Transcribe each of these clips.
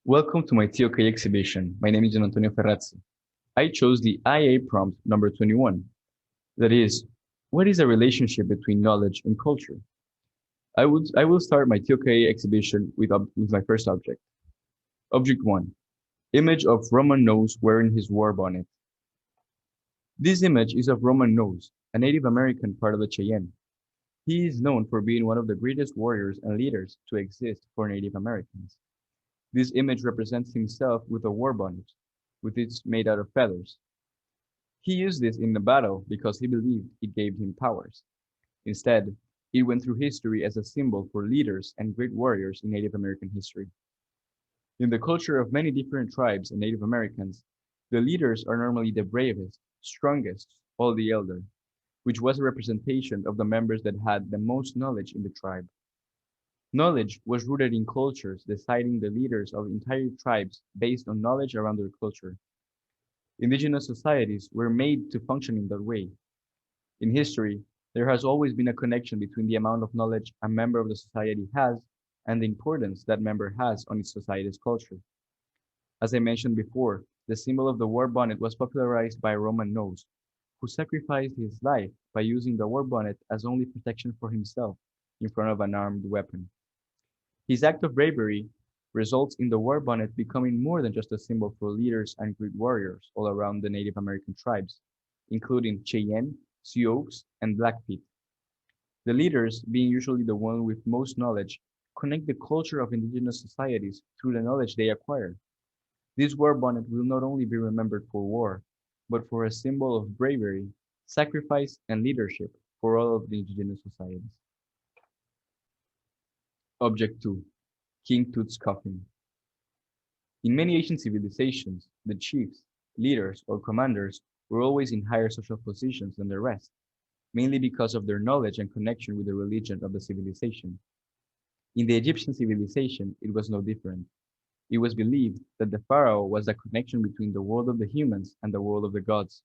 Welcome to my TOK exhibition. My name is Gian Antonio Ferrazzi. I chose the IA prompt number 21. That is, what is a relationship between knowledge and culture? I will start my TOK exhibition with my first object. Object 1. Image of Roman Nose wearing his war bonnet. This image is of Roman Nose, a Native American part of the Cheyenne. He is known for being one of the greatest warriors and leaders to exist for Native Americans. This image represents himself with a war bonnet, with it made out of feathers. He used this in the battle because he believed it gave him powers. Instead, it went through history as a symbol for leaders and great warriors in Native American history. In the culture of many different tribes and Native Americans, the leaders are normally the bravest, strongest, or the elder, which was a representation of the members that had the most knowledge in the tribe. Knowledge was rooted in cultures deciding the leaders of entire tribes based on knowledge around their culture. Indigenous societies were made to function in that way. In history, there has always been a connection between the amount of knowledge a member of the society has and the importance that member has on its society's culture. As I mentioned before, the symbol of the war bonnet was popularized by Roman Nose, who sacrificed his life by using the war bonnet as only protection for himself in front of an armed weapon. His act of bravery results in the war bonnet becoming more than just a symbol for leaders and great warriors all around the Native American tribes, including Cheyenne, Sioux, and Blackfeet. The leaders, being usually the one with most knowledge, connect the culture of indigenous societies through the knowledge they acquire. This war bonnet will not only be remembered for war, but for a symbol of bravery, sacrifice, and leadership for all of the indigenous societies. Object 2. King Tut's coffin. In many ancient civilizations, the chiefs, leaders, or commanders were always in higher social positions than the rest, mainly because of their knowledge and connection with the religion of the civilization. In the Egyptian civilization, it was no different. It was believed that the pharaoh was the connection between the world of the humans and the world of the gods.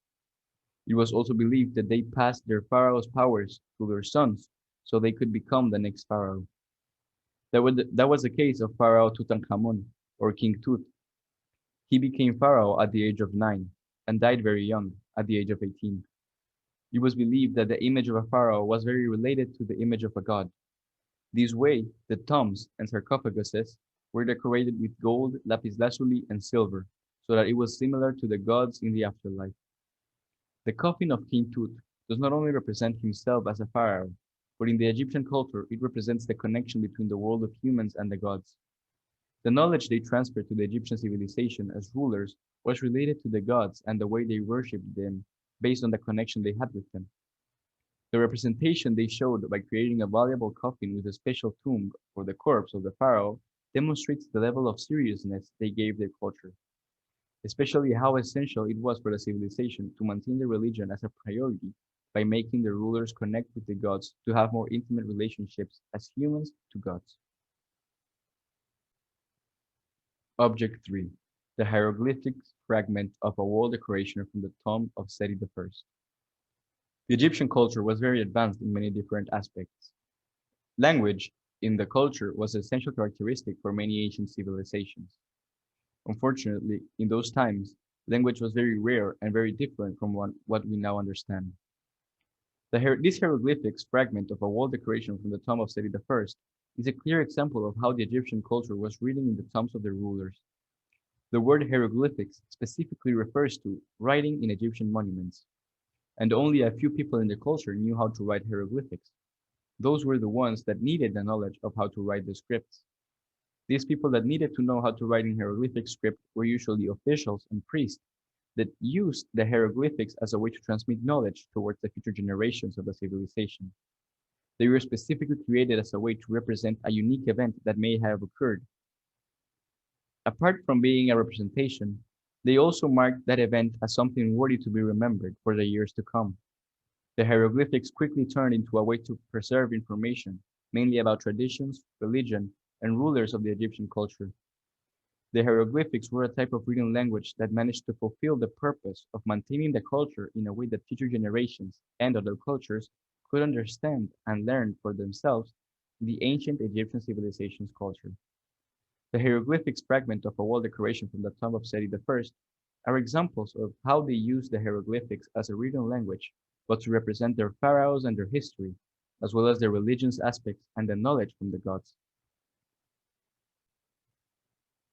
It was also believed that they passed their pharaoh's powers to their sons so they could become the next pharaoh. That was the case of Pharaoh Tutankhamun, or King Tut. He became pharaoh at the age of 9 and died very young, at the age of 18. It was believed that the image of a pharaoh was very related to the image of a god. This way, the tombs and sarcophaguses were decorated with gold, lapis lazuli, and silver, so that it was similar to the gods in the afterlife. The coffin of King Tut does not only represent himself as a pharaoh, but in the Egyptian culture, it represents the connection between the world of humans and the gods. The knowledge they transferred to the Egyptian civilization as rulers was related to the gods and the way they worshipped them based on the connection they had with them. The representation they showed by creating a valuable coffin with a special tomb for the corpse of the pharaoh demonstrates the level of seriousness they gave their culture, especially how essential it was for the civilization to maintain the religion as a priority by making the rulers connect with the gods to have more intimate relationships as humans to gods. Object 3. The hieroglyphics fragment of a wall decoration from the tomb of Seti I. The Egyptian culture was very advanced in many different aspects. Language in the culture was an essential characteristic for many ancient civilizations. Unfortunately, in those times, language was very rare and very different from what we now understand. This hieroglyphics fragment of a wall decoration from the tomb of Seti I is a clear example of how the Egyptian culture was written in the tombs of their rulers. The word hieroglyphics specifically refers to writing in Egyptian monuments, and only a few people in the culture knew how to write hieroglyphics. Those were the ones that needed the knowledge of how to write the scripts. These people that needed to know how to write in hieroglyphic script were usually officials and priests that used the hieroglyphics as a way to transmit knowledge towards the future generations of the civilization. They were specifically created as a way to represent a unique event that may have occurred. Apart from being a representation, they also marked that event as something worthy to be remembered for the years to come. The hieroglyphics quickly turned into a way to preserve information, mainly about traditions, religion, and rulers of the Egyptian culture. The hieroglyphics were a type of written language that managed to fulfill the purpose of maintaining the culture in a way that future generations and other cultures could understand and learn for themselves the ancient Egyptian civilization's culture. The hieroglyphics fragment of a wall decoration from the tomb of Seti I are examples of how they used the hieroglyphics as a written language, but to represent their pharaohs and their history, as well as their religious aspects and the knowledge from the gods.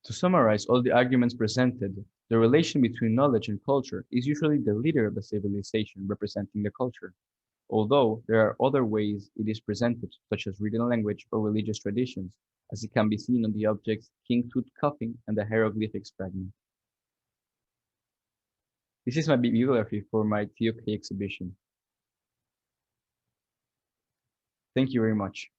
To summarize all the arguments presented, the relation between knowledge and culture is usually the leader of the civilization representing the culture, although there are other ways it is presented, such as written language or religious traditions, as it can be seen on the objects King Tut cuffing and the hieroglyphics fragment. This is my bibliography for my TOK exhibition. Thank you very much.